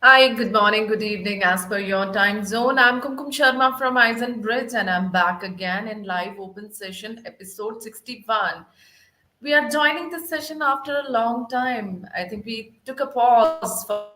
Hi, good morning, good evening, as per your time zone. I'm Kumkum Sharma from Bridge, and I'm back again in live open session episode 61. We are joining this session after a long time. I think we took a pause for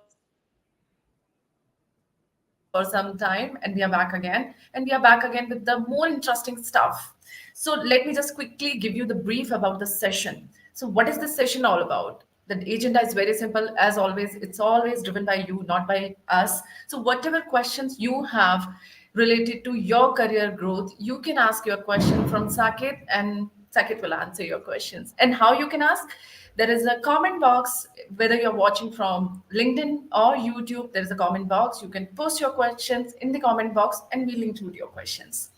some time and we are back again. And we are back again with the more interesting stuff. So let me just quickly give you the brief about the session. So, what is this session all about? The agenda is very simple. As always, it's always driven by you, not by us. So, whatever questions you have related to your career growth, you can ask your question from Saket, and Saket will answer your questions. And how you can ask? There is a comment box, whether you're watching from LinkedIn or YouTube, there is a comment box. You can post your questions in the comment box and we'll include your questions.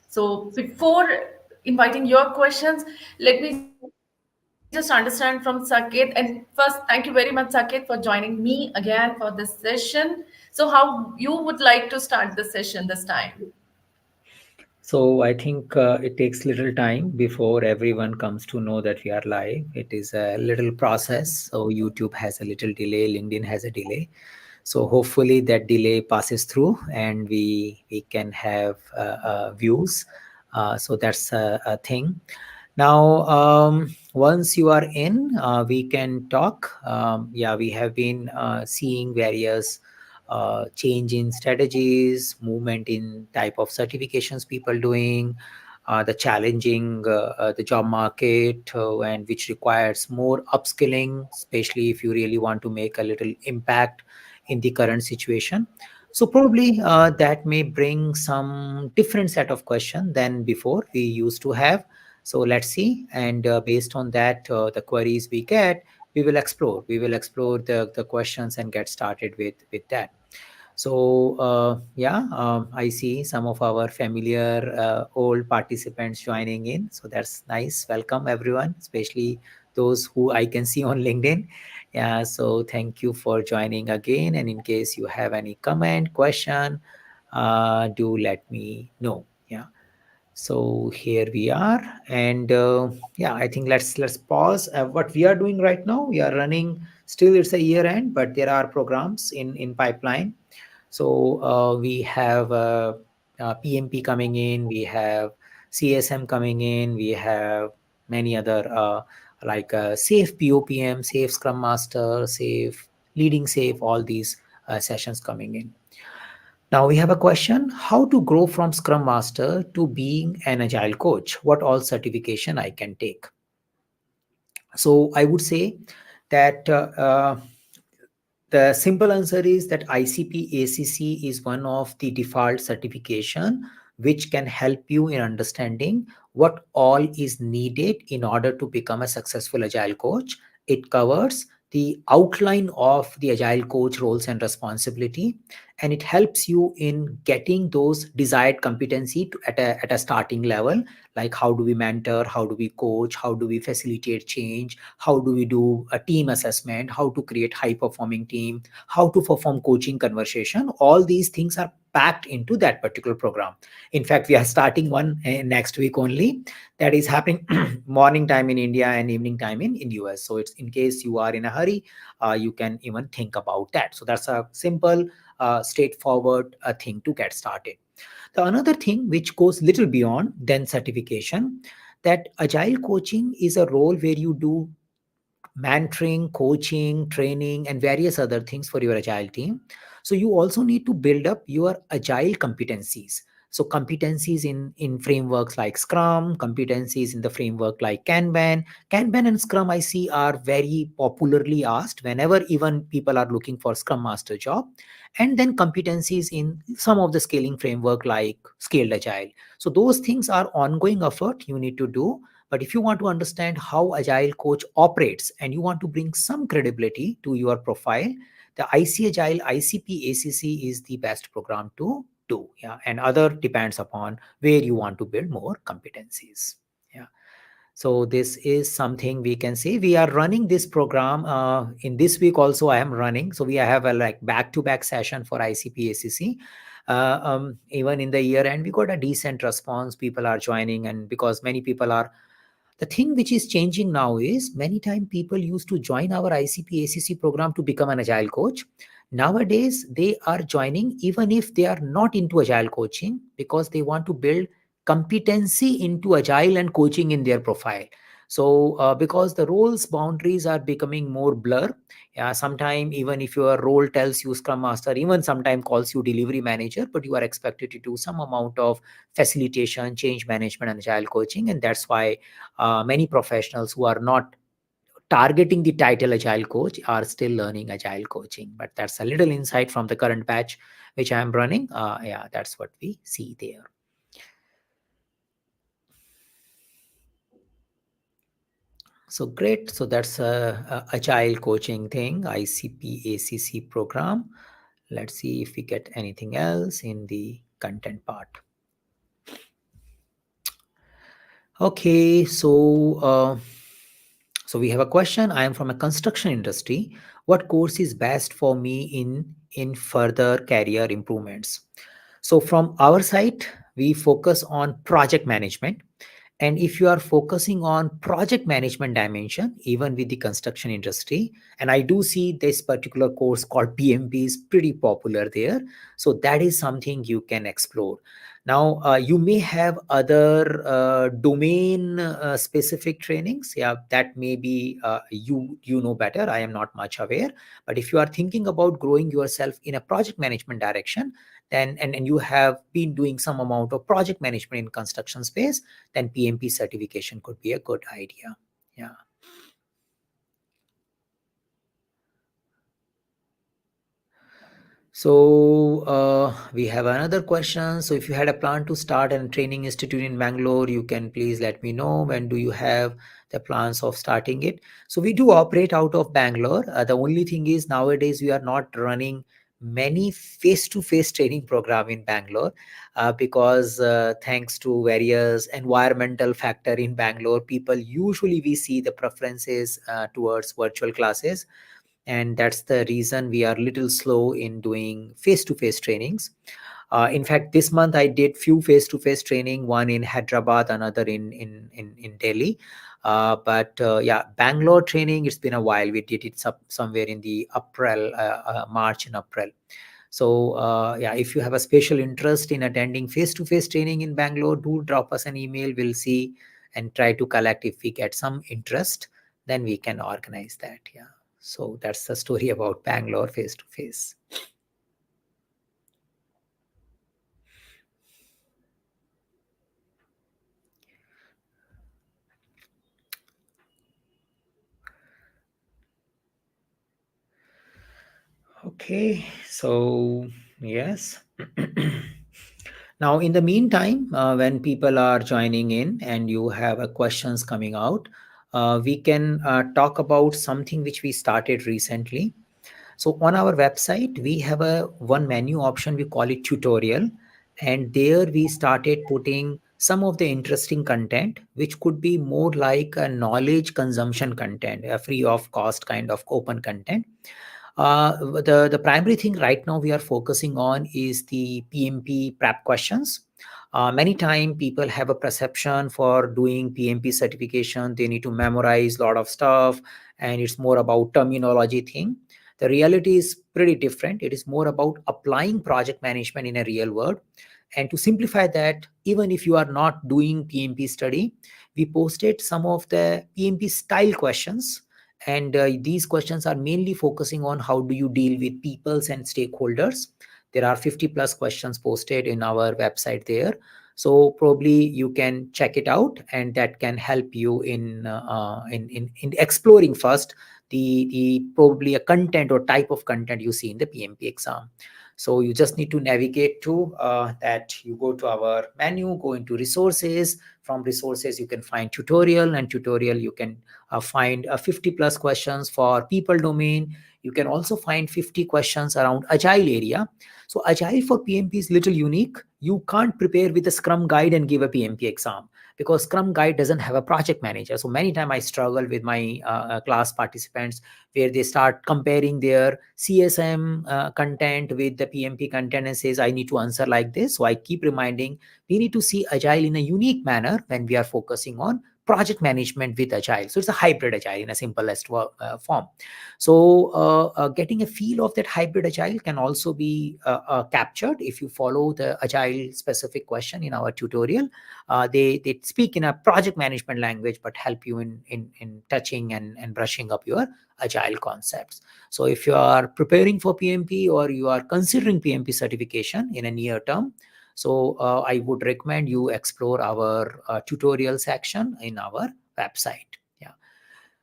So before inviting your questions, let me just understand from Saket. And first, thank you very much, Saket, for joining me again for this session. So how you would like to start the session this time? So I think it takes little time before everyone comes to know that we are live. It is a little process. So YouTube has a little delay, LinkedIn has a delay. So hopefully that delay passes through and we can have views. So that's a thing. Now, once you are in, we can talk. Yeah, we have been seeing various change in strategies, movement in type of certifications people doing, the challenging the job market, and which requires more upskilling, especially if you really want to make a little impact in the current situation. So probably that may bring some different set of question than before we used to have. So let's see, and based on that, the queries we get, we will explore. We will explore the questions and get started with that. So yeah, I see some of our familiar old participants joining in. So that's nice. Welcome everyone, especially those who I can see on LinkedIn. Yeah, so thank you for joining again. And in case you have any comment, question, do let me know. Yeah. So here we are, and yeah, I think let's pause. What we are doing right now, we are running. Still, it's a year end, but there are programs in pipeline. So we have PMP coming in, we have CSM coming in, we have many other like Safe POPM, Safe Scrum Master, Safe Leading Safe, all these sessions coming in. Now we have a question: how to grow from Scrum Master to being an Agile coach? What all certification I can take? So I would say that the simple answer is that ICP ACC is one of the default certification which can help you in understanding what all is needed in order to become a successful agile coach. It covers the outline of the agile coach roles and responsibility, and it helps you in getting those desired competency at a starting level, like how do we mentor, how do we coach, how do we facilitate change, how do we do a team assessment, how to create high performing team, how to perform coaching conversation. All these things are packed into that particular program. In fact, we are starting one next week only, that is happening morning time in India and evening time in US. So it's in case you are in a hurry, you can even think about that. So that's a simple straightforward thing to get started. The another thing which goes little beyond than certification, that agile coaching is a role where you do mentoring, coaching, training, and various other things for your agile team. So you also need to build up your agile competencies. So competencies in frameworks like Scrum, competencies in the framework like Kanban. Kanban and Scrum I see are very popularly asked whenever even people are looking for Scrum Master job. And then competencies in some of the scaling framework like Scaled Agile. So those things are ongoing effort you need to do. But if you want to understand how Agile Coach operates and you want to bring some credibility to your profile, the IC Agile ICP ACC is the best program to do. Yeah, and other depends upon where you want to build more competencies. Yeah. So this is something we can say. We are running this program in this week also. I am running. So we have a like back-to-back session for ICP ACC. Even in the year end, we got a decent response. People are joining, and because many people are The thing which is changing now is many times people used to join our ICP ACC program to become an agile coach. Nowadays, they are joining even if they are not into agile coaching because they want to build competency into agile and coaching in their profile. So, because the roles boundaries are becoming more blur, yeah, sometime even if your role tells you Scrum Master, even sometime calls you delivery manager, but you are expected to do some amount of facilitation, change management, and agile coaching, and that's why many professionals who are not targeting the title agile coach are still learning agile coaching. But that's a little insight from the current batch which I am running. Yeah, that's what we see there. So great. So that's a agile coaching thing, ICP ACC program. Let's see if we get anything else in the content part. Okay, so we have a question. I am from a construction industry. What course is best for me in further career improvements? So from our side, we focus on project management. And if you are focusing on project management dimension, even with the construction industry, and I do see this particular course called PMP is pretty popular there. So that is something you can explore. Now, you may have other domain specific trainings. Yeah, that may be you know better. I am not much aware. But if you are thinking about growing yourself in a project management direction, then and you have been doing some amount of project management in construction space, then PMP certification could be a good idea. Yeah. So we have another question. So if you had a plan to start a training institute in Bangalore, you can please let me know when do you have the plans of starting it. So we do operate out of Bangalore. The only thing is nowadays we are not running many face-to-face training program in Bangalore because thanks to various environmental factor in Bangalore, people usually we see the preferences towards virtual classes, and that's the reason we are little slow in doing face-to-face trainings. In fact, this month I did few face-to-face training, one in Hyderabad, another in Delhi. But yeah, Bangalore training, it's been a while. We did it somewhere in the April, March and April. So yeah, if you have a special interest in attending face-to-face training in Bangalore, do drop us an email. We'll see and try to collect if we get some interest, then we can organize that. Yeah. So that's the story about Bangalore face-to-face. Okay, so yes. Now, in the meantime, when people are joining in and you have questions coming out, we can talk about something which we started recently. So on our website, we have a one menu option, we call it tutorial. And there we started putting some of the interesting content, which could be more like a knowledge consumption content, a free of cost kind of open content. The primary thing right now we are focusing on is the PMP prep questions. Many times people have a perception for doing PMP certification, they need to memorize a lot of stuff, and it's more about terminology thing. The reality is pretty different. It is more about applying project management in a real world. And to simplify that, even if you are not doing PMP study, we posted some of the PMP style questions, and these questions are mainly focusing on how do you deal with peoples and stakeholders. There are 50 plus questions posted in our website there. So probably you can check it out, and that can help you in exploring first the probably a content or type of content you see in the PMP exam. So you just need to navigate to that. You go to our menu, go into resources. From resources, you can find tutorial, and tutorial you can find 50 plus questions for people domain. You can also find 50 questions around agile area. So agile for PMP is little unique. You can't prepare with a Scrum guide and give a PMP exam because Scrum guide doesn't have a project manager. So many times I struggle with my class participants where they start comparing their CSM content with the PMP content and says, I need to answer like this. So I keep reminding we need to see agile in a unique manner when we are focusing on project management with Agile. So it's a hybrid Agile in a simplest form. So getting a feel of that hybrid Agile can also be captured if you follow the Agile specific question in our tutorial. They speak in a project management language, but help you in touching and brushing up your Agile concepts. So if you are preparing for PMP or you are considering PMP certification in a near term, so I would recommend you explore our tutorial section in our website. Yeah.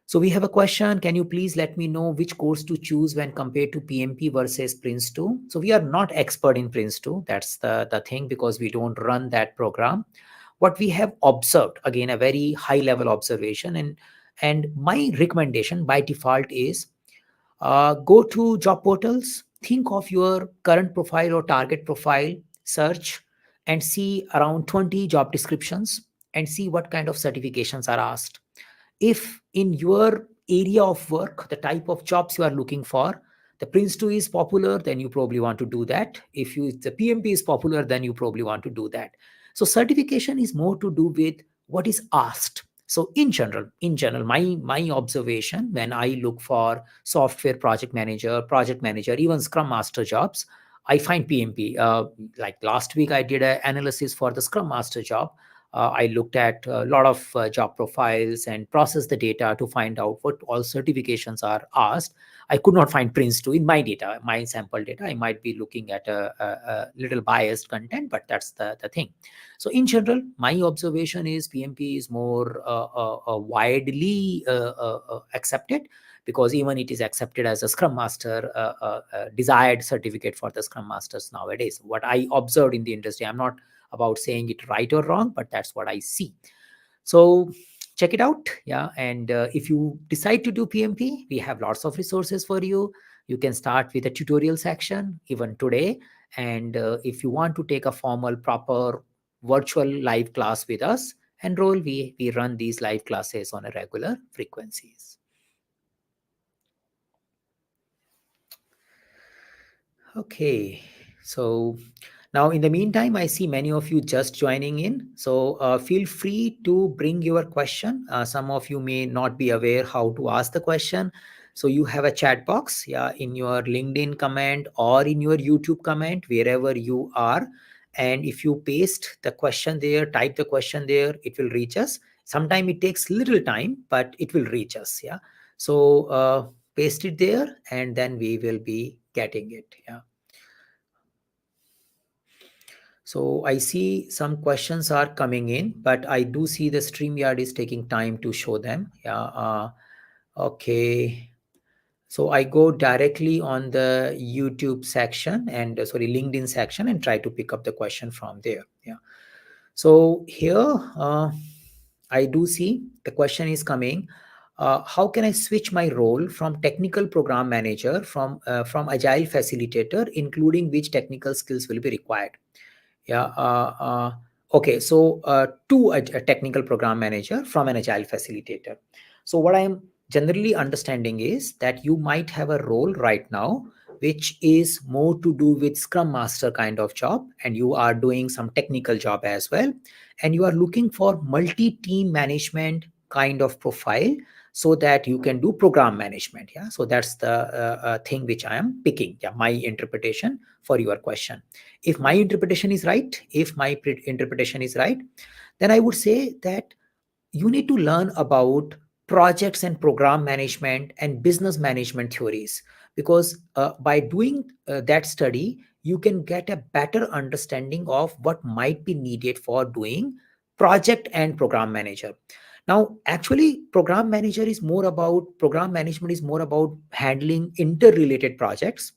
So we have a question. Can you please let me know which course to choose when compared to PMP versus Prince 2? So we are not expert in Prince 2. That's the thing, because we don't run that program. What we have observed, again, a very high level observation, and my recommendation by default is go to job portals, think of your current profile or target profile, search and see around 20 job descriptions and see what kind of certifications are asked. If in your area of work, the type of jobs you are looking for, the Prince 2 is popular, then you probably want to do that. If the PMP is popular, then you probably want to do that. So certification is more to do with what is asked. So in general, my observation when I look for software project manager, even Scrum Master jobs, I find PMP. Like last week, I did an analysis for the Scrum Master job. I looked at a lot of job profiles and processed the data to find out what all certifications are asked. I could not find Prince 2 in my data, my sample data. I might be looking at a little biased content, but that's the thing. So in general, my observation is PMP is more widely accepted, because even it is accepted as a Scrum Master, desired certificate for the Scrum Masters nowadays. What I observed in the industry, I'm not about saying it right or wrong, but that's what I see. So check it out. Yeah. And if you decide to do PMP, we have lots of resources for you. You can start with a tutorial section even today. And if you want to take a formal, proper virtual live class with us, enroll. We run these live classes on a regular frequencies. Okay, so now in the meantime, I see many of you just joining in. So feel free to bring your question. Some of you may not be aware how to ask the question. So you have a chat box, yeah, in your LinkedIn comment or in your YouTube comment, wherever you are. And if you paste the question there, type the question there, it will reach us. Sometimes it takes little time, but it will reach us. Yeah. So paste it there and then we will be getting it. Yeah. So I see some questions are coming in, but I do see the StreamYard is taking time to show them. Yeah. Okay. So I go directly on the YouTube section and LinkedIn section and try to pick up the question from there. Yeah. So here I do see the question is coming. How can I switch my role from technical program manager from agile facilitator, including which technical skills will be required? Yeah. Okay. So to a technical program manager from an agile facilitator. So what I am generally understanding is that you might have a role right now which is more to do with Scrum Master kind of job, and you are doing some technical job as well, and you are looking for multi-team management kind of profile so that you can do program management. Yeah. So that's the thing which I am picking. Yeah. My interpretation for your question. If my interpretation is right, then I would say that you need to learn about projects and program management and business management theories, because by doing that study, you can get a better understanding of what might be needed for doing project and program manager. Now, actually, program management is more about handling interrelated projects,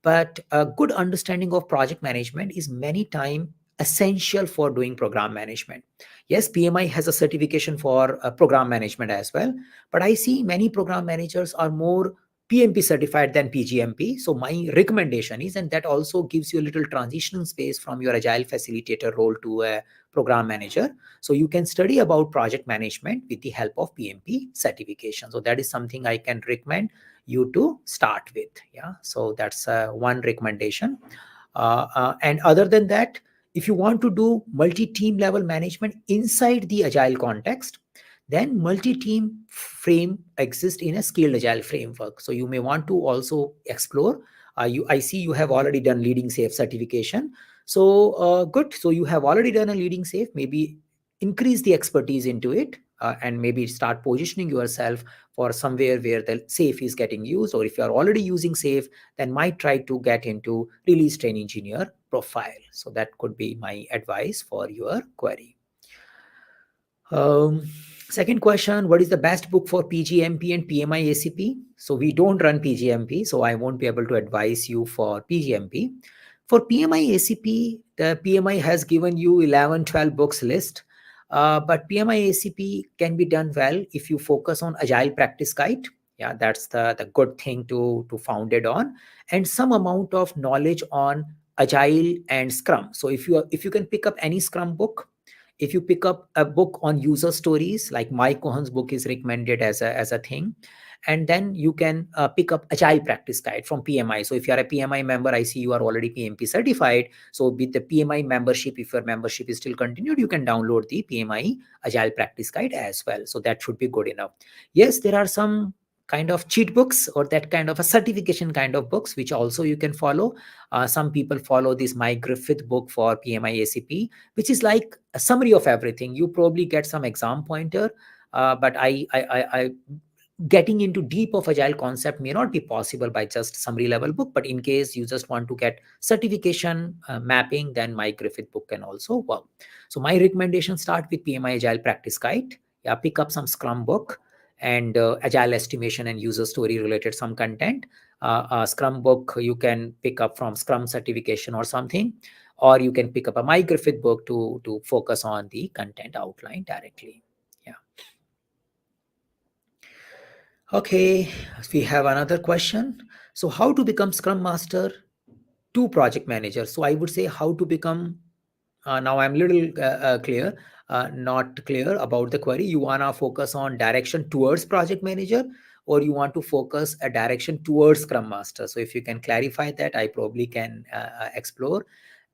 but a good understanding of project management is many times essential for doing program management. Yes, PMI has a certification for program management as well, but I see many program managers are more PMP certified than PGMP. So my recommendation is, and that also gives you a little transition space from your agile facilitator role to a program manager. So you can study about project management with the help of PMP certification. So that is something I can recommend you to start with. Yeah. So that's one recommendation. And other than that, if you want to do multi-team level management inside the agile context, Then multi-team frame exists in a scaled agile framework. So you may want to also explore. I see you have already done leading safe certification. So good. So you have already done a leading safe. Maybe increase the expertise into it, and maybe start positioning yourself for somewhere where the safe is getting used. Or if you are already using safe, then might try to get into release train engineer profile. So that could be my advice for your query. Um, Second question, what is the best book for PGMP and PMI ACP? So we don't run PGMP, so I won't be able to advise you for PGMP. For PMI ACP, the PMI has given you 11, 12 books list. But PMI ACP can be done well if you focus on Agile Practice Guide. Yeah, that's the good thing to found it on, and some amount of knowledge on Agile and Scrum. So if you can pick up any Scrum book, if you pick up a book on user stories, like Mike Cohen's book is recommended as a thing, and then you can pick up Agile Practice Guide from PMI. So if you are a PMI member, I see you are already PMP certified. So with the PMI membership, if your membership is still continued, you can download the PMI Agile Practice Guide as well. So that should be good enough. Yes, there are some kind of cheat books or that kind of a certification kind of books which also you can follow. Some people follow this Mike Griffith book for PMI ACP, which is like a summary of everything. You probably get some exam pointer, but I getting into deep of agile concept may not be possible by just summary level book. But in case you just want to get certification mapping, then my Griffith book can also work. So my recommendation, start with PMI Agile Practice Guide. Yeah, pick up some Scrum book and agile estimation and user story related some content. Scrum book you can pick up from Scrum certification or something, or you can pick up a My Griffith book to focus on the content outline directly. Yeah. Okay, we have another question. So how to become Scrum Master to project manager? So I would say how to become, now I'm little clear, not clear about the query. You want to focus on direction towards project manager, or you want to focus a direction towards Scrum Master? So if you can clarify that, I probably can explore.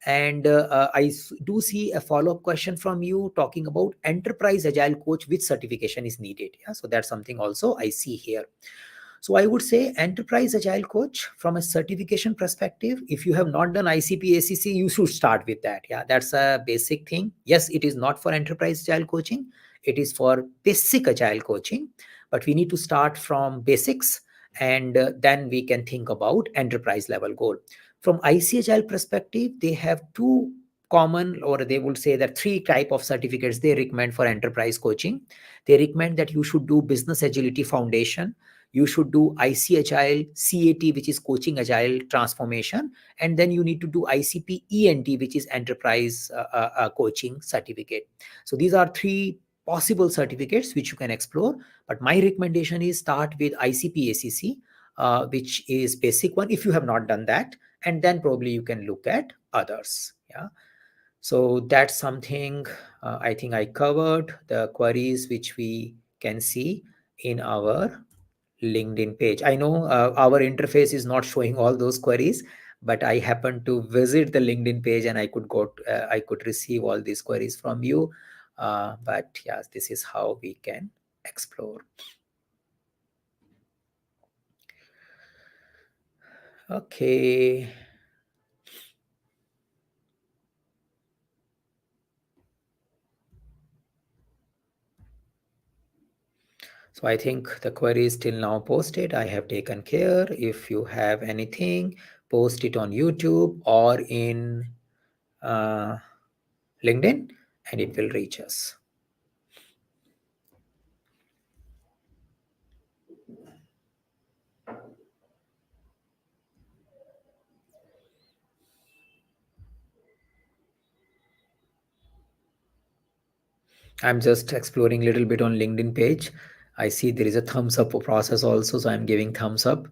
And do see a follow-up question from you talking about enterprise agile coach, which certification is needed. Yeah, so that's something also I see here. So I would say enterprise agile coach from a certification perspective, if you have not done ICP ACC, you should start with that. Yeah, that's a basic thing. Yes, it is not for enterprise agile coaching. It is for basic agile coaching, but we need to start from basics, and then we can think about enterprise level goal. From IC agile perspective, they have two common, or they would say that three type of certificates they recommend for enterprise coaching. They recommend that you should do business agility foundation, you should do IC Agile CAT, which is coaching agile transformation, and then you need to do ICP ENT, which is enterprise coaching certificate. So these are three possible certificates which you can explore. But my recommendation is start with ICP ACC, which is basic one if you have not done that, and then probably you can look at others. Yeah. So that's something I think I covered the queries which we can see in our LinkedIn page. I know our interface is not showing all those queries, but I happened to visit the LinkedIn page and I could receive all these queries from you. But yes, this is how we can explore. Okay. So I think the query is till now posted. I have taken care. If you have anything, post it on YouTube or in uh, LinkedIn, and it will reach us. I'm just exploring a little bit on LinkedIn page. I see there is a thumbs up process also, so I'm giving thumbs up,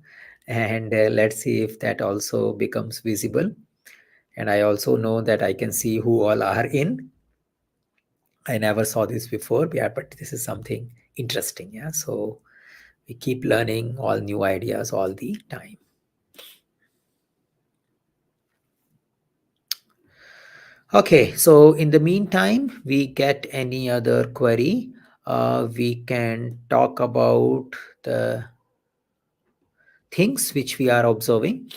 and let's see if that also becomes visible. And I also know that I can see who all are in. I never saw this before, yeah, but this is something interesting. Yeah, so we keep learning all new ideas all the time. Okay, so in the meantime, we get any other query. we can talk about the things which we are observing.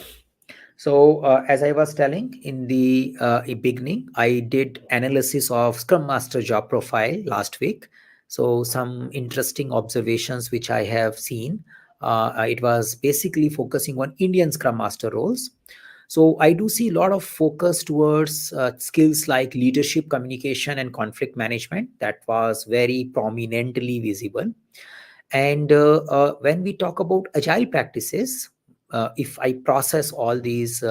So, as I was telling in the beginning, I did analysis of Scrum Master job profile last week. So, some interesting observations which I have seen. It was basically focusing on Indian Scrum Master roles. So, I do see a lot of focus towards skills like leadership, communication, and conflict management. That was very prominently visible. And when we talk about agile practices, if I process all these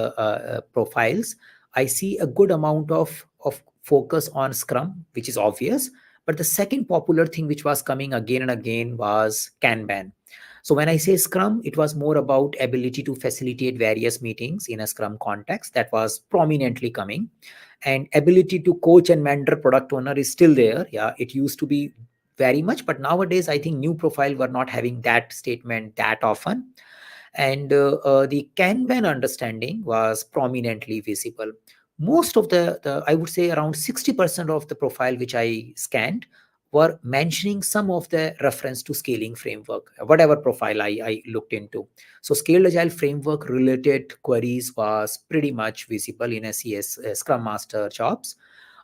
profiles, I see a good amount of focus on Scrum, which is obvious. But the second popular thing which was coming again and again was Kanban. So when I say Scrum, it was more about ability to facilitate various meetings in a Scrum context that was prominently coming. And ability to coach and mentor product owner is still there. Yeah, it used to be very much, but nowadays I think new profile were not having that statement that often. And the Kanban understanding was prominently visible. Most of the I would say around 60% of the profile which I scanned were mentioning some of the reference to scaling framework, whatever profile I looked into. So scaled agile framework related queries was pretty much visible in SES Scrum Master jobs.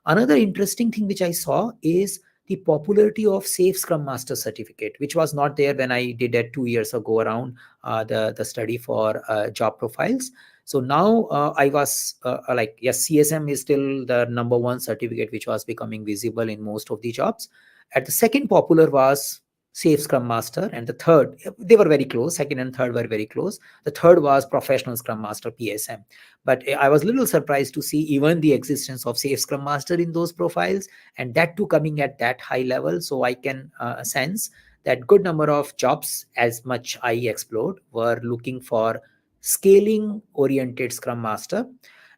Another interesting thing which I saw is the popularity of Safe Scrum Master certificate, which was not there when I did it 2 years ago around the study for job profiles. So now I was like, yes, CSM is still the number one certificate which was becoming visible in most of the jobs. At the second popular was Safe Scrum Master, and the third, they were very close. Second and third were very close. The third was Professional Scrum Master (PSM). But I was a little surprised to see even the existence of Safe Scrum Master in those profiles, and that too coming at that high level. So I can sense that good number of jobs, as much I explored, were looking for scaling oriented Scrum Master.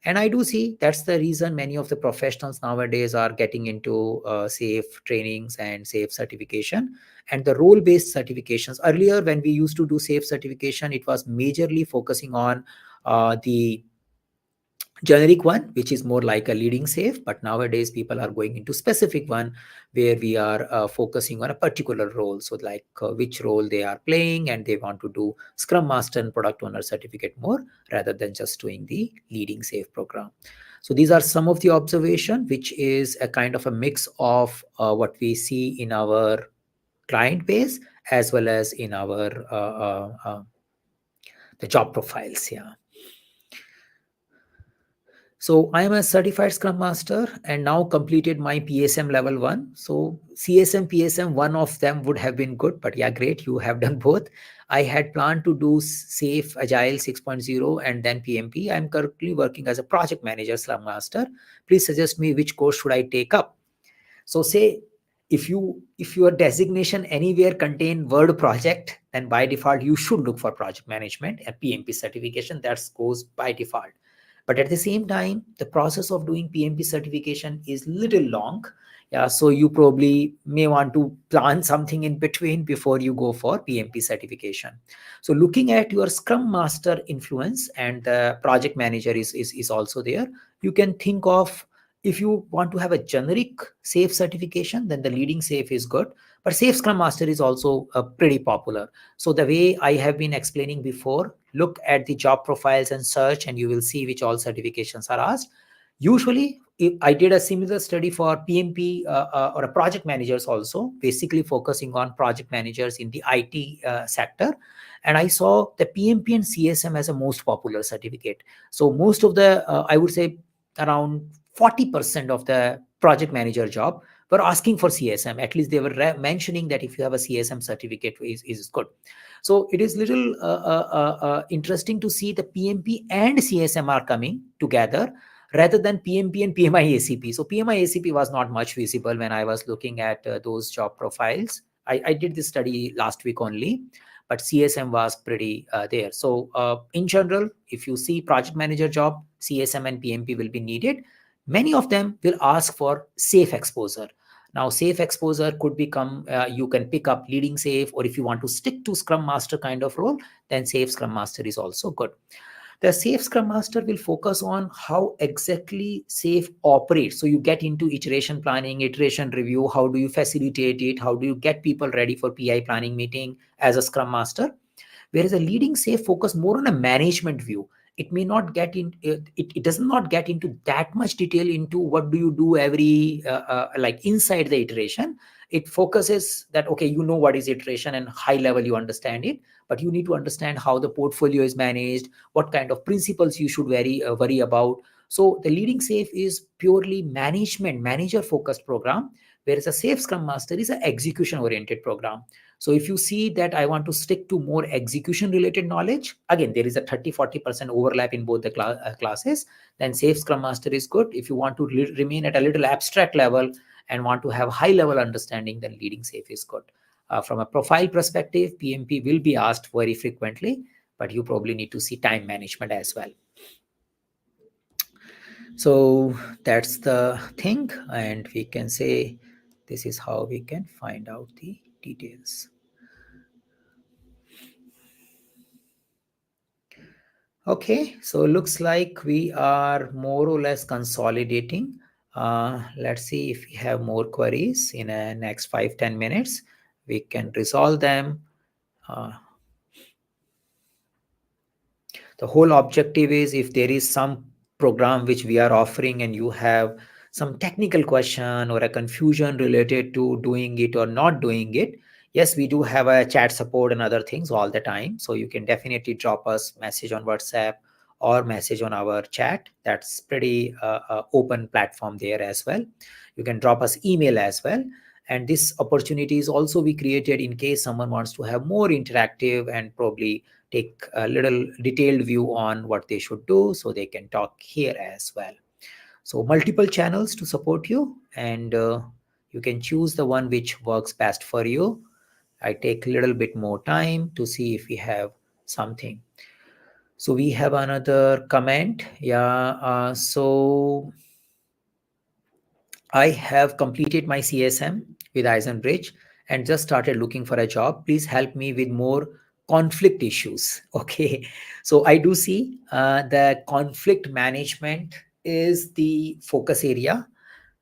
And I do see that's the reason many of the professionals nowadays are getting into safe trainings and safe certification and the role based certifications. Earlier, when we used to do safe certification, it was majorly focusing on the generic one, which is more like a leading safe. But nowadays people are going into specific one where we are focusing on a particular role, so like which role they are playing, and they want to do Scrum Master and Product Owner certificate more rather than just doing the leading safe program. So these are some of the observation, which is a kind of a mix of what we see in our client base as well as in our the job profiles. Yeah. So I am a certified Scrum Master and now completed my PSM level 1. So CSM, PSM, one of them would have been good, but yeah, great, you have done both. I had planned to do Safe Agile 6.0 and then PMP. I'm currently working as a project manager Scrum Master. Please suggest me which course should I take up. So say if your designation anywhere contain word project, then by default you should look for project management and PMP certification. That goes by default. But at the same time, the process of doing PMP certification is little long. Yeah, so you probably may want to plan something in between before you go for PMP certification. So looking at your Scrum Master influence and the project manager is also there. You can think of, if you want to have a generic safe certification, then the leading safe is good. But safe Scrum Master is also pretty popular. So the way I have been explaining before, look at the job profiles and search, and you will see which all certifications are asked. Usually, if I did a similar study for PMP or a project managers also, basically focusing on project managers in the IT sector. And I saw the PMP and CSM as a most popular certificate. So most of the, I would say around 40% of the project manager job were asking for CSM. At least they were mentioning that if you have a CSM certificate is good. So it is little interesting to see the PMP and CSM are coming together rather than PMP and PMI ACP. So PMI ACP was not much visible when I was looking at those job profiles. I did this study last week only, but CSM was pretty there. So in general, if you see project manager job, CSM and PMP will be needed. Many of them will ask for safe exposure. Now, safe exposure could become, you can pick up leading safe, or if you want to stick to Scrum Master kind of role, then safe Scrum Master is also good. The safe scrum master will focus on how exactly safe operates. So you get into iteration planning, iteration review. How do you facilitate it? How do you get people ready for PI planning meeting as a scrum master? Whereas a leading safe focus more on a management view. It may not get in, it does not get into that much detail into what do you do every like inside the iteration. It focuses that, okay, you know what is iteration and high level you understand it, but you need to understand how the portfolio is managed, what kind of principles you should worry about. So the leading safe is purely manager focused program, whereas a safe scrum master is an execution oriented program. So if you see that I want to stick to more execution related knowledge, again, there is a 30-40% overlap in both the classes, then safe scrum master is good. If you want to remain at a little abstract level and want to have high level understanding, then leading safe is good. From a profile perspective, PMP will be asked very frequently, but you probably need to see time management as well. So that's the thing, and we can say this is how we can find out the details. Okay, so looks like we are more or less consolidating. Let's see if we have more queries in the next 5-10 minutes. We can resolve them. Uh, the whole objective is, if there is some program which we are offering and you have some technical question or a confusion related to doing it or not doing it, yes, we do have a chat support and other things all the time, so you can definitely drop us message on WhatsApp or message on our chat. That's pretty open platform there as well. You can drop us email as well, and this opportunity is also we created in case someone wants to have more interactive and probably take a little detailed view on what they should do, so they can talk here as well. So multiple channels to support you, and you can choose the one which works best for you. I take a little bit more time to see if we have something. So we have another comment. Yeah, so I have completed my CSM with Eisenbridge and just started looking for a job. Please help me with more conflict issues. Okay. So I do see the conflict management is the focus area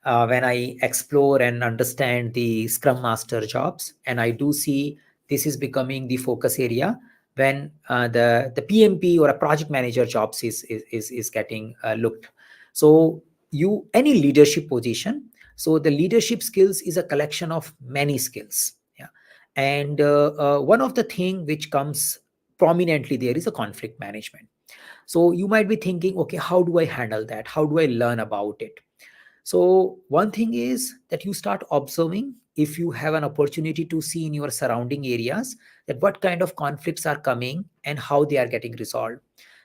when I explore and understand the Scrum Master jobs. And I do see this is becoming the focus area when the PMP or a project manager jobs is getting looked. So you any leadership position. So the leadership skills is a collection of many skills. Yeah, and one of the thing which comes prominently there is a conflict management. So you might be thinking, okay, how do I handle that? How do I learn about it? So one thing is that you start observing, if you have an opportunity to see in your surrounding areas, that what kind of conflicts are coming and how they are getting resolved.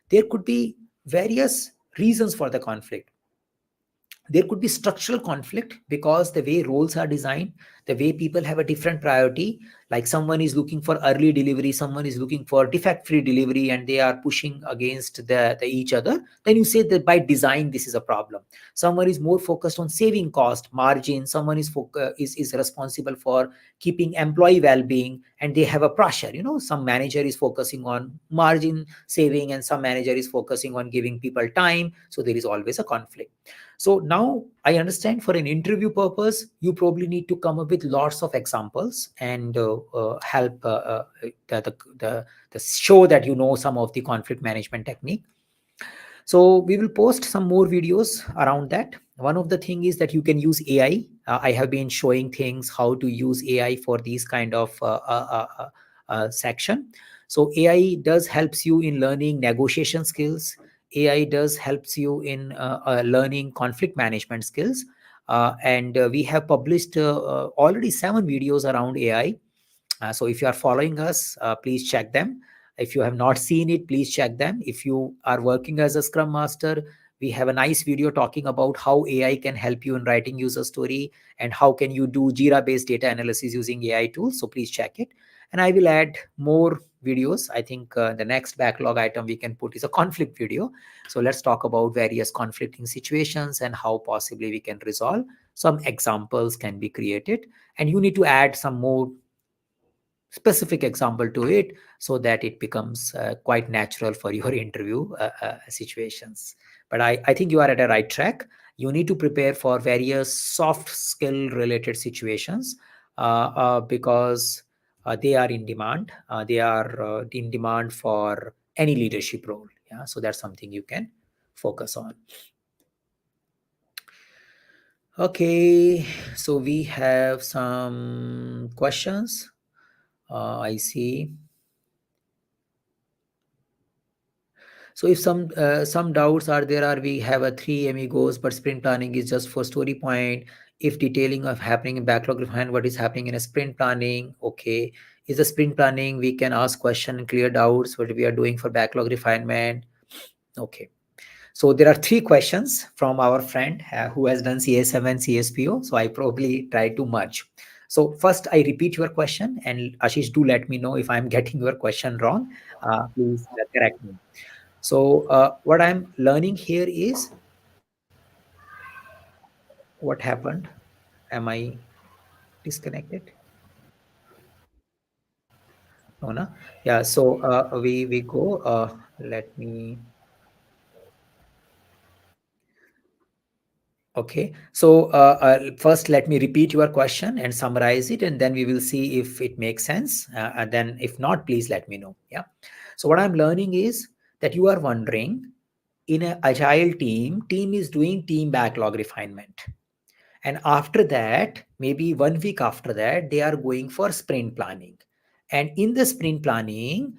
There could be various reasons for the conflict. There could be structural conflict because the way roles are designed, the way people have a different priority, like someone is looking for early delivery, someone is looking for defect free delivery, and they are pushing against the each other, then you say that by design this is a problem. Someone is more focused on saving cost margin, someone is responsible for keeping employee well-being, and they have a pressure. Some manager is focusing on margin saving and some manager is focusing on giving people time, so there is always a conflict. So now I understand for an interview purpose, you probably need to come up with lots of examples and help the show that you know some of the conflict management technique. So we will post some more videos around that. One of the thing is that you can use AI. I have been showing things how to use AI for these kind of section. So AI does helps you in learning negotiation skills. AI does helps you in learning conflict management skills. And we have published already 7 videos around AI. So if you are following us, please check them. If you have not seen it, please check them. If you are working as a Scrum Master, we have a nice video talking about how AI can help you in writing user story and how can you do Jira-based data analysis using AI tools. So please check it. And I will add more videos. I think the next backlog item we can put is a conflict video. So let's talk about various conflicting situations and how possibly we can resolve. Some examples can be created, and you need to add some more specific example to it, so that it becomes quite natural for your interview situations. But I think you are at a right track. You need to prepare for various soft skill related situations, because they are in demand. They are in demand for any leadership role. Yeah, so that's something you can focus on. Okay, so we have some questions. I see. So if some doubts are there, are we have a three amigos, but sprint planning is just for story point. If detailing of happening in backlog refine what is happening in a sprint planning, okay. Is the sprint planning we can ask question and clear doubts what we are doing for backlog refinement. Okay. So there are three questions from our friend who has done CS7 CSPO. So I probably try to merge. So first I repeat your question, and Ashish, do let me know if I'm getting your question wrong. Please correct me. So what I'm learning here is what happened. Am I disconnected? No, no. Yeah. So we go. Let me. Okay. So first, let me repeat your question and summarize it, and then we will see if it makes sense. And then, if not, please let me know. Yeah. So what I'm learning is that you are wondering, in an agile team is doing team backlog refinement. And after that, maybe 1 week after that, they are going for sprint planning. And in the sprint planning,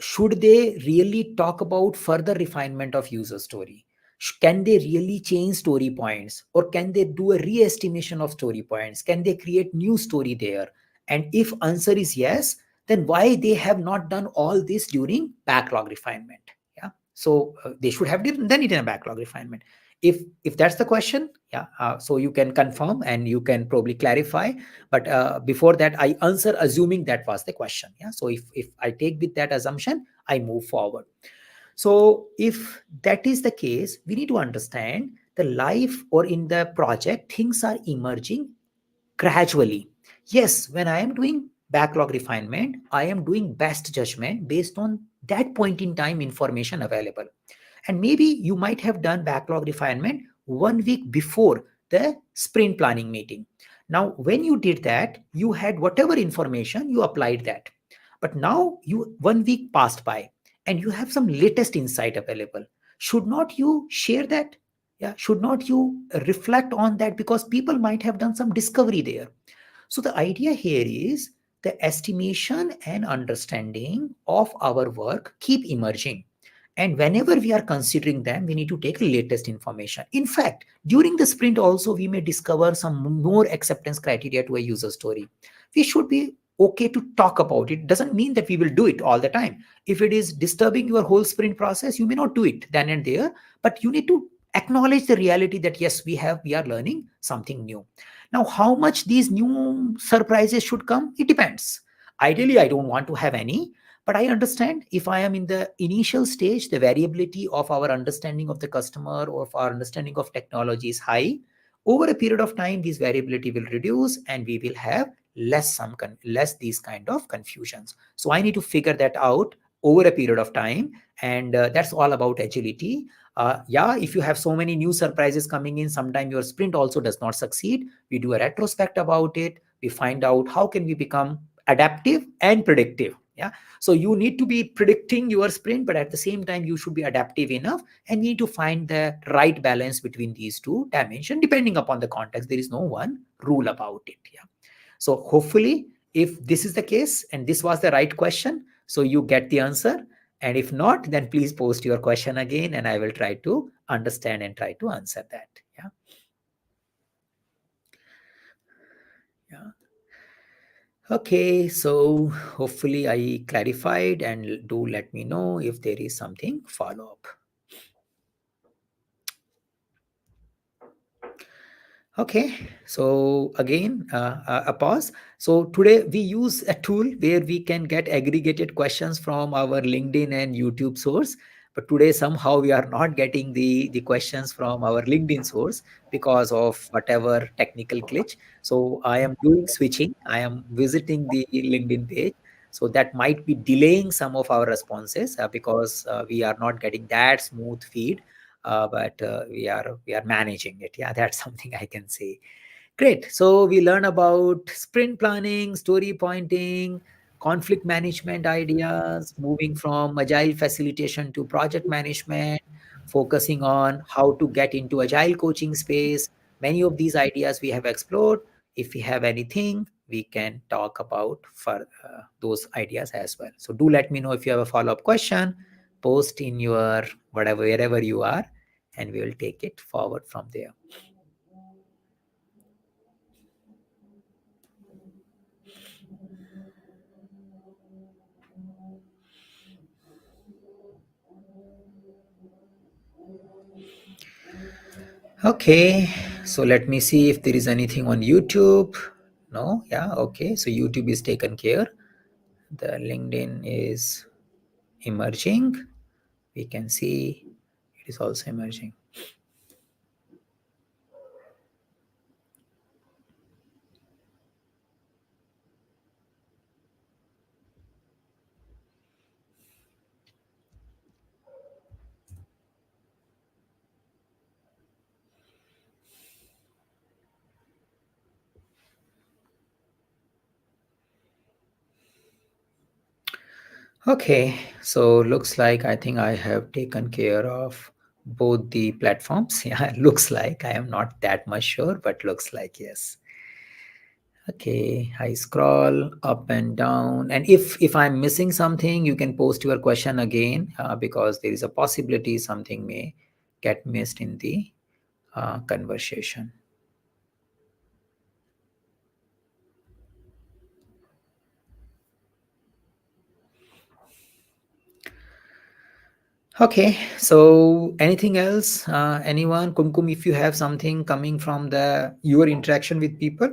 should they really talk about further refinement of user story? Can they really change story points, or can they do a re-estimation of story points? Can they create new story there? And if answer is yes, then why they have not done all this during backlog refinement? Yeah. So they should have done it in a backlog refinement. If that's the question, yeah, so you can confirm and you can probably clarify. But before that, I answer assuming that was the question. Yeah. So if I take with that assumption, I move forward. So if that is the case, we need to understand the life or in the project, things are emerging gradually. Yes, when I am doing backlog refinement, I am doing best judgment based on that point in time information available. And maybe you might have done backlog refinement 1 week before the sprint planning meeting. Now, when you did that, you had whatever information, you applied that. But now 1 week passed by and you have some latest insight available. Should not you share that? Yeah, should not you reflect on that, because people might have done some discovery there. So the idea here is the estimation and understanding of our work keep emerging. And whenever we are considering them, we need to take latest information. In fact, during the sprint also, we may discover some more acceptance criteria to a user story. We should be okay to talk about it. Doesn't mean that we will do it all the time. If it is disturbing your whole sprint process, you may not do it then and there, but you need to acknowledge the reality that yes, we are learning something new. Now, how much these new surprises should come, it depends. Ideally, I don't want to have any, but I understand if I am in the initial stage, the variability of our understanding of the customer or of our understanding of technology is high. Over a period of time, this variability will reduce and we will have less these kind of confusions. So I need to figure that out over a period of time, and that's all about agility. Yeah, if you have so many new surprises coming in, sometime your sprint also does not succeed. We do a retrospect about it. We find out how can we become adaptive and predictive. Yeah. So you need to be predicting your sprint, but at the same time, you should be adaptive enough, and we need to find the right balance between these two dimensions, depending upon the context. There is no one rule about it. Yeah. So hopefully, if this is the case and this was the right question, so you get the answer. And if not, then please post your question again and I will try to understand and try to answer that. Yeah. Yeah. Okay. So hopefully I clarified, and do let me know if there is something follow up. Okay, so again, a pause. So today we use a tool where we can get aggregated questions from our LinkedIn and YouTube source. But today somehow we are not getting the questions from our LinkedIn source because of whatever technical glitch. So I am doing switching. I am visiting the LinkedIn page. So that might be delaying some of our responses because we are not getting that smooth feed, but we are managing it. Yeah, that's something I can say. Great. So we learn about sprint planning, story pointing, conflict management ideas, moving from agile facilitation to project management, focusing on how to get into agile coaching space. Many of these ideas we have explored. If we have anything, we can talk about for those ideas as well. So do let me know if you have a follow-up question, post in your whatever, wherever you are, and we will take it forward from there. Okay, so let me see if there is anything on YouTube. No, yeah, okay. So YouTube is taken care. The LinkedIn is emerging. We can see it is also emerging. Okay, so looks like I think I have taken care of both the platforms. Yeah, looks like I am not that much sure, but looks like yes. Okay, I scroll up and down, and if I'm missing something, you can post your question again because there is a possibility something may get missed in the conversation. Okay, so anything else? Anyone, Kumkum, if you have something coming from the your interaction with people?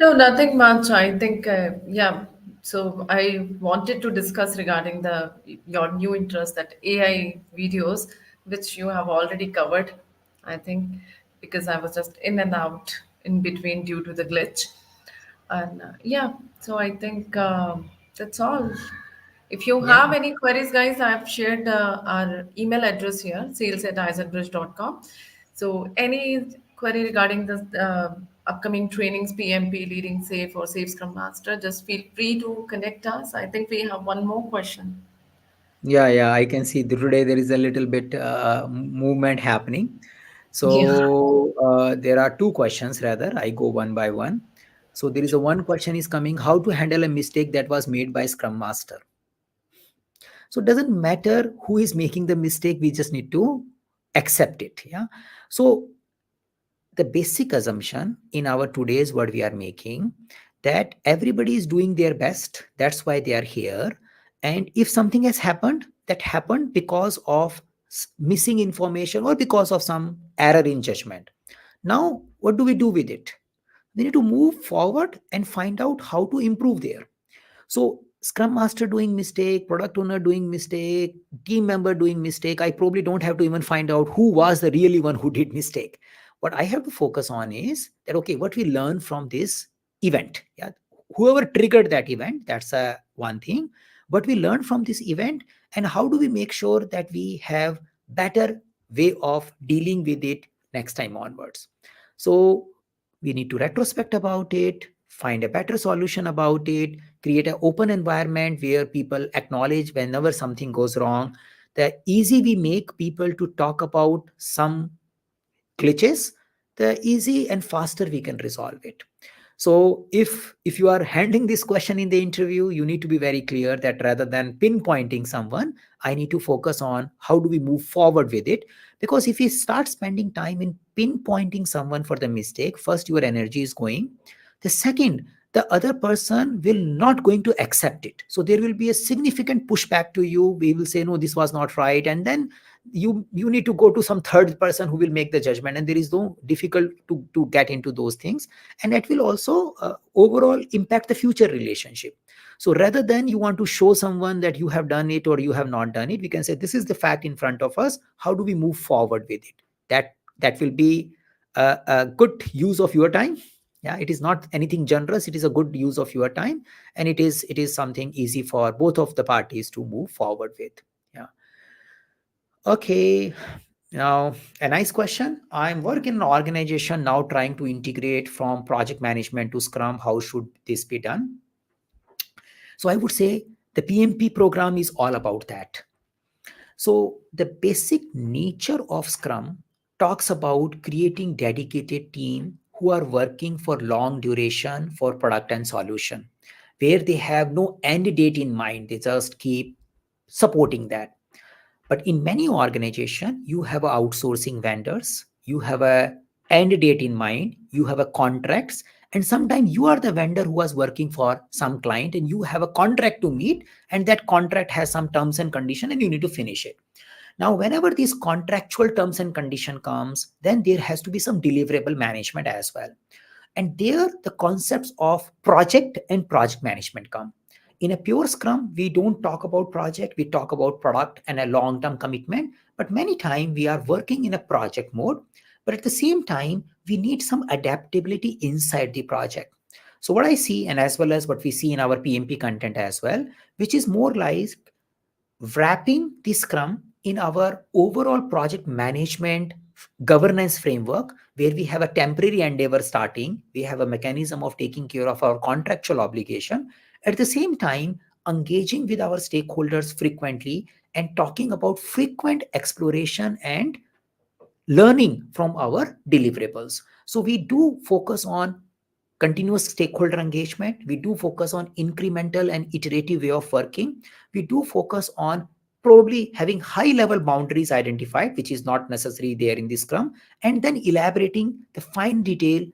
No, nothing much. I think, yeah. So I wanted to discuss regarding the your new interest, that AI videos, which you have already covered. I think because I was just in and out in between due to the glitch, and yeah. So I think that's all. If you Yeah. have any queries, guys, I've shared our email address here, sales@eisenbridge.com. So any query regarding the upcoming trainings, PMP, Leading Safe or Safe Scrum Master, just feel free to connect us. I think we have one more question. Yeah, I can see today there is a little bit movement happening. Yeah. So there are two questions rather. I go one by one. So there is a one question is coming: how to handle a mistake that was made by Scrum Master. So it doesn't matter who is making the mistake. We just need to accept it. Yeah. So the basic assumption in our today's what we are making that everybody is doing their best, that's why they are here, and if something has happened, that happened because of missing information or because of some error in judgment. Now what do we do with it? We need to move forward and find out how to improve there. So scrum master doing mistake, product owner doing mistake, team member doing mistake, I probably don't have to even find out who was the really one who did mistake. What I have to focus on is that okay, what we learn from this event. Yeah, whoever triggered that event, that's a one thing. What we learn from this event, and how do we make sure that we have better way of dealing with it next time onwards. So we need to retrospect about it, find a better solution about it, create an open environment where people acknowledge whenever something goes wrong. The easy we make people to talk about some glitches, the easy and faster we can resolve it. So if you are handling this question in the interview, you need to be very clear that rather than pinpointing someone, I need to focus on how do we move forward with it. Because if you start spending time in pinpointing someone for the mistake, first your energy is going. The second, the other person will not going to accept it. So there will be a significant pushback to you. We will say, no, this was not right. And then you need to go to some third person who will make the judgment. And there is no difficult to get into those things, and that will also overall impact the future relationship. So rather than you want to show someone that you have done it or you have not done it, we can say this is the fact in front of us, how do we move forward with it. That will be a good use of your time. Yeah, it is not anything generous, it is a good use of your time, and it is something easy for both of the parties to move forward with. Yeah. Okay. Now, a nice question. I'm working in an organization now trying to integrate from project management to Scrum. How should this be done? So I would say the PMP program is all about that. So the basic nature of Scrum talks about creating dedicated team who are working for long duration for product and solution, where they have no end date in mind. They just keep supporting that. But in many organizations, you have outsourcing vendors, you have a end date in mind, you have a contracts, and sometimes you are the vendor who was working for some client and you have a contract to meet, and that contract has some terms and condition and you need to finish it. Now, whenever these contractual terms and condition comes, then there has to be some deliverable management as well. And there the concepts of project and project management come. In a pure Scrum, we don't talk about project, we talk about product and a long-term commitment. But many times we are working in a project mode, but at the same time, we need some adaptability inside the project. So what I see, and as well as what we see in our PMP content as well, which is more like wrapping the Scrum in our overall project management governance framework, where we have a temporary endeavor starting, we have a mechanism of taking care of our contractual obligation, at the same time engaging with our stakeholders frequently and talking about frequent exploration and learning from our deliverables. So we do focus on continuous stakeholder engagement. We do focus on incremental and iterative way of working. We do focus on probably having high level boundaries identified, which is not necessarily there in the Scrum, and then elaborating the fine detail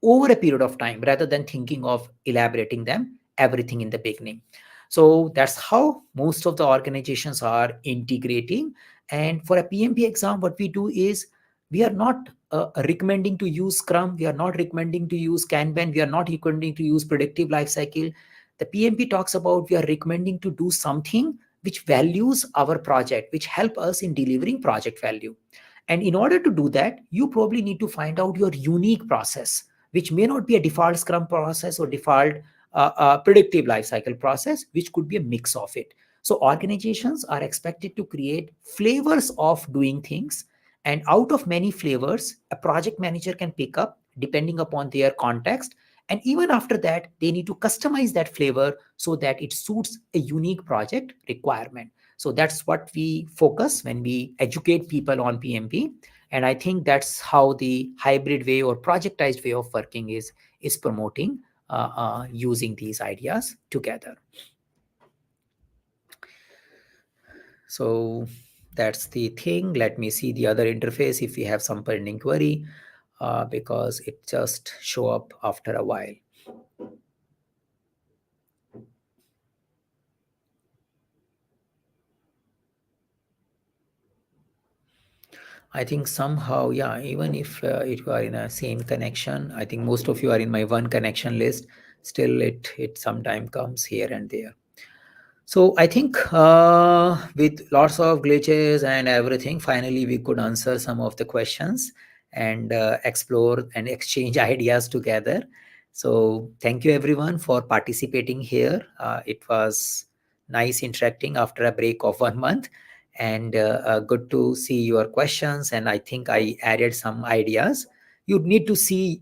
over a period of time rather than thinking of elaborating them everything in the beginning. So that's how most of the organizations are integrating. And for a PMP exam, what we do is we are not recommending to use Scrum, we are not recommending to use Kanban, we are not recommending to use predictive lifecycle. The PMP talks about we are recommending to do something which values our project, which help us in delivering project value. And in order to do that, you probably need to find out your unique process, which may not be a default Scrum process or default predictive lifecycle process, which could be a mix of it. So organizations are expected to create flavors of doing things, and out of many flavors, a project manager can pick up depending upon their context. And even after that, they need to customize that flavor so that it suits a unique project requirement. So that's what we focus when we educate people on PMP. And I think that's how the hybrid way or projectized way of working is promoting using these ideas together. So that's the thing. Let me see the other interface if we have some pending query, because it just show up after a while. I think somehow, yeah, even if you are in a same connection, I think most of you are in my one connection list. Still, it sometime comes here and there. So I think with lots of glitches and everything, finally we could answer some of the questions and explore and exchange ideas together. So thank you everyone for participating here. It was nice interacting after a break of 1 month, and good to see your questions. And I think I added some ideas. You need to see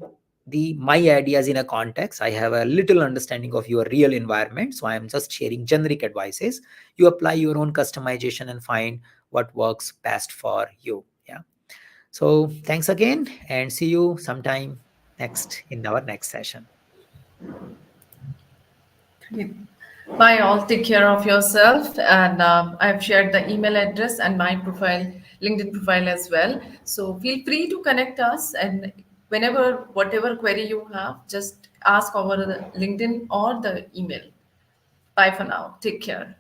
my ideas in a context. I have a little understanding of your real environment, so I am just sharing generic advices. You apply your own customization and find what works best for you. Yeah. So thanks again, and see you sometime next in our next session. Bye, all. Take care of yourself. And I've shared the email address and my profile, LinkedIn profile as well. So feel free to connect us. And whenever, whatever query you have, just ask over the LinkedIn or the email. Bye for now. Take care.